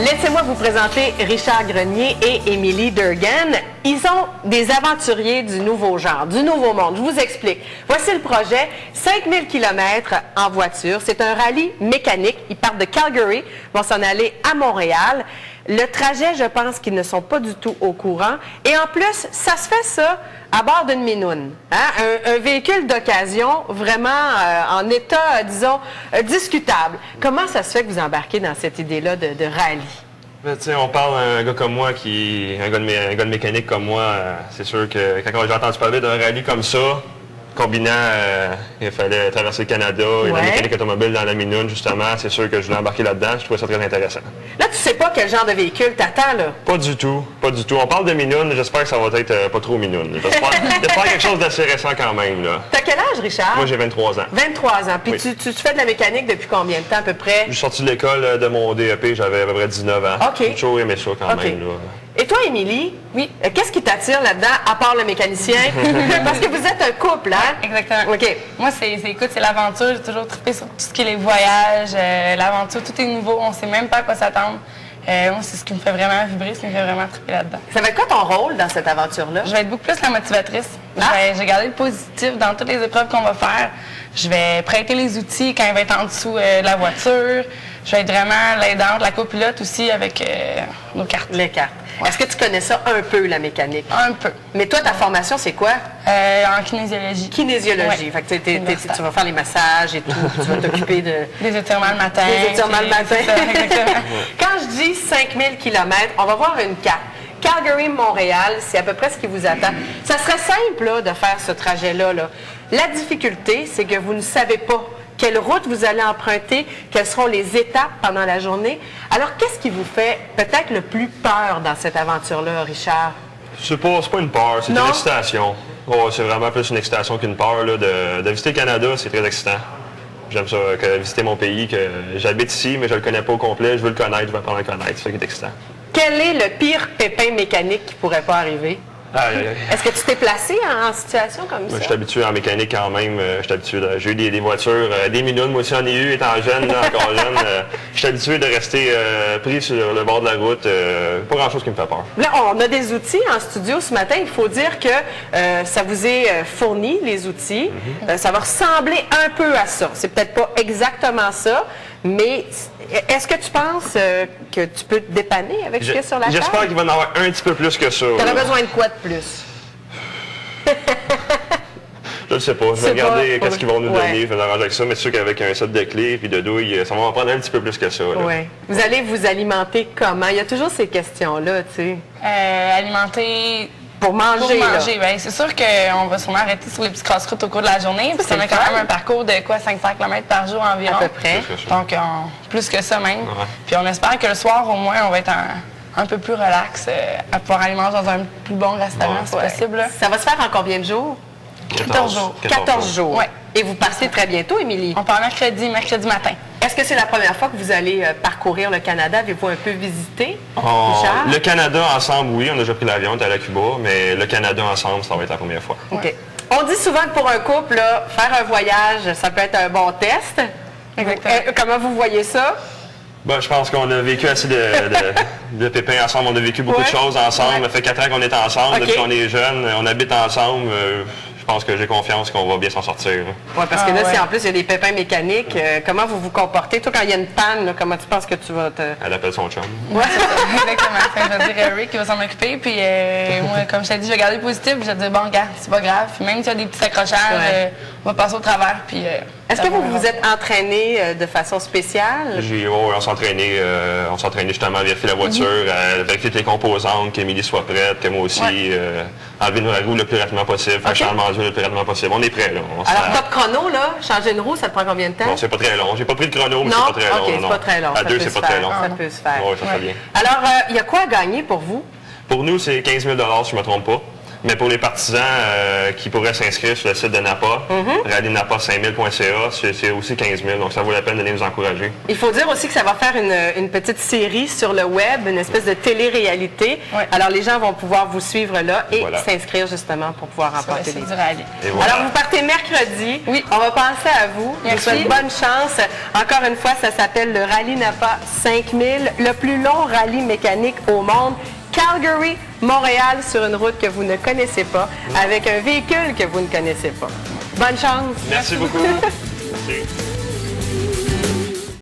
Laissez-moi vous présenter Richard Grenier et Émilie Durgan. Ils sont des aventuriers du nouveau genre, du nouveau monde. Je vous explique. Voici le projet. 5000 km en voiture. C'est un rallye mécanique. Ils partent de Calgary, vont s'en aller à Montréal. Le trajet, je pense qu'ils ne sont pas du tout au courant. Et en plus, ça se fait ça à bord d'une minoune. Hein? Un véhicule d'occasion vraiment en état, disons, discutable. Comment ça se fait que vous embarquez dans cette idée-là de rallye? Ben, on parle d'un gars comme moi, un gars de mécanique comme moi. C'est sûr que quand j'ai entendu parler d'un rallye comme ça, combinant, il fallait traverser le Canada et la mécanique automobile dans la minoune, justement, c'est sûr que je voulais embarquer là-dedans. Je trouvais ça très intéressant. Là, tu sais pas quel genre de véhicule t'attends, là? Pas du tout, pas du tout. On parle de minoune, j'espère que ça va être pas trop minoune. J'espère quelque chose d'assez récent quand même, là. T'as quel âge, Richard? Moi, j'ai 23 ans. 23 ans. Puis oui. tu fais de la mécanique depuis combien de temps, à peu près? Je suis sorti de l'école de mon DEP, j'avais à peu près 19 ans. OK. J'ai toujours aimé ça quand même, là. Et toi, Émilie? Oui. Qu'est-ce qui t'attire là-dedans, à part le mécanicien? Parce que vous êtes un couple, hein? Exactement. OK. Moi, c'est l'aventure. J'ai toujours trippé sur tout ce qui est les voyages, l'aventure. Tout est nouveau. On ne sait même pas à quoi s'attendre. Moi, c'est ce qui me fait vraiment vibrer, ce qui me fait vraiment tripper là-dedans. Ça va être quoi ton rôle dans cette aventure-là? Je vais être beaucoup plus la motivatrice. Je vais garder le positif dans toutes les épreuves qu'on va faire. Je vais prêter les outils quand il va être en dessous de la voiture. Je vais être vraiment l'aidante, la copilote aussi avec nos cartes. Les cartes. Ouais. Est-ce que tu connais ça un peu, la mécanique? Un peu. Mais toi, ta formation, c'est quoi? En kinésiologie. Kinésiologie. Ouais. Fait que tu vas faire les massages et tout, tu vas t'occuper de... Des étirements le matin. Des étirements le matin. Ça, exactement. Quand je dis 5000 km, on va voir une carte. Calgary-Montréal, c'est à peu près ce qui vous attend. Ça serait simple là, de faire ce trajet-là. Là. La difficulté, c'est que vous ne savez pas quelle route vous allez emprunter, quelles seront les étapes pendant la journée. Alors, qu'est-ce qui vous fait peut-être le plus peur dans cette aventure-là, Richard? C'est pas une peur, c'est une excitation. Oh, c'est vraiment plus une excitation qu'une peur. Là. De visiter le Canada, c'est très excitant. J'aime ça, que visiter mon pays, que j'habite ici, mais je le connais pas au complet. Je veux le connaître, je veux apprendre à le connaître. C'est ça qui est excitant. Quel est le pire pépin mécanique qui pourrait pas arriver? Est-ce que tu t'es placé en situation comme ça? Je suis habitué en mécanique quand même. J'ai eu des voitures, des minounes. Moi aussi, j'en ai eu, étant jeune, là, encore jeune. Je suis habitué de rester pris sur le bord de la route. Pas grand-chose qui me fait peur. Là, on a des outils en studio ce matin. Il faut dire que ça vous est fourni, les outils. Ça va ressembler un peu à ça. C'est peut-être pas exactement ça, mais est-ce que tu penses que tu peux te dépanner avec ce qu'il y a sur la table? J'espère qu'il va en avoir un petit peu plus que ça. Tu aurais besoin de quoi de plus? Je ne sais pas. Je vais regarder qu'est-ce qu'ils vont nous donner. Je vais m'arranger avec ça. Mais c'est sûr qu'avec un set de clés et de douilles, ça va en prendre un petit peu plus que ça. Oui. Vous allez vous alimenter comment? Il y a toujours ces questions-là, tu sais. Alimenter... Pour manger, bien, c'est sûr qu'on va sûrement arrêter sur les petits cross-routes au cours de la journée. Puis on a quand même un parcours de 500 km par jour environ. À peu près. Donc, plus que ça même. Ouais. Puis on espère que le soir, au moins, on va être un peu plus relax, à pouvoir aller manger dans un plus bon restaurant, si possible. Là. Ça va se faire en combien de jours? 14 jours. 14 jours. Oui. Et vous partez très bientôt, Émilie? On part mercredi matin. Est-ce que c'est la première fois que vous allez parcourir le Canada? Avez-vous un peu visité, Richard? Le Canada ensemble, oui. On a déjà pris l'avion, on est allé à Cuba, mais le Canada ensemble, ça va être la première fois. OK. Ouais. On dit souvent que pour un couple, là, faire un voyage, ça peut être un bon test. Exactement. Comment vous voyez ça? Ben, je pense qu'on a vécu assez de pépins ensemble. On a vécu beaucoup de choses ensemble. Ça fait 4 ans qu'on est ensemble. Depuis qu'on est jeunes, on habite ensemble. Je pense que j'ai confiance qu'on va bien s'en sortir. Oui, parce que là, si en plus il y a des pépins mécaniques, comment vous vous comportez? Toi, quand il y a une panne, là, comment tu penses que tu vas te... Elle appelle son chum. Oui, c'est ça. Exactement. Je vais dire Rick qui va s'en occuper. Puis moi, comme je t'ai dit, je vais garder le positif. Je vais dire, bon, regarde, c'est pas grave. Puis même s'il y a des petits accrochages, on va passer au travers. Puis, est-ce que vous vous êtes entraîné de façon spéciale? On s'entraînait justement à vérifier la voiture, à vérifier les composantes, qu'Émilie soit prête, que moi aussi, enlever nos roues le plus rapidement possible, faire changement de le plus rapidement possible. On est prêts, là. Alors, pas de chrono, là? Changer une roue, ça te prend combien de temps? Non, c'est pas très long. J'ai pas pris le chrono, mais c'est pas très long. OK, c'est pas très long. À deux, c'est pas très long. Ça peut se faire. Oui, ça fait bien. Alors, il y a quoi à gagner pour vous? Pour nous, c'est 15 000 si je ne me trompe pas. Mais pour les partisans qui pourraient s'inscrire sur le site de Napa, rallynapa5000.ca, c'est aussi 15 000. Donc, ça vaut la peine d'aller nous encourager. Il faut dire aussi que ça va faire une petite série sur le web, une espèce de télé-réalité. Ouais. Alors, les gens vont pouvoir vous suivre là et s'inscrire justement pour pouvoir remporter les rallyes. Voilà. Alors, vous partez mercredi. Oui. On va penser à vous. Merci. Je vous souhaite bonne chance. Encore une fois, ça s'appelle le Rallye Napa 5000, le plus long rallye mécanique au monde. Calgary, Montréal, sur une route que vous ne connaissez pas, avec un véhicule que vous ne connaissez pas. Bonne chance! Merci beaucoup! Merci.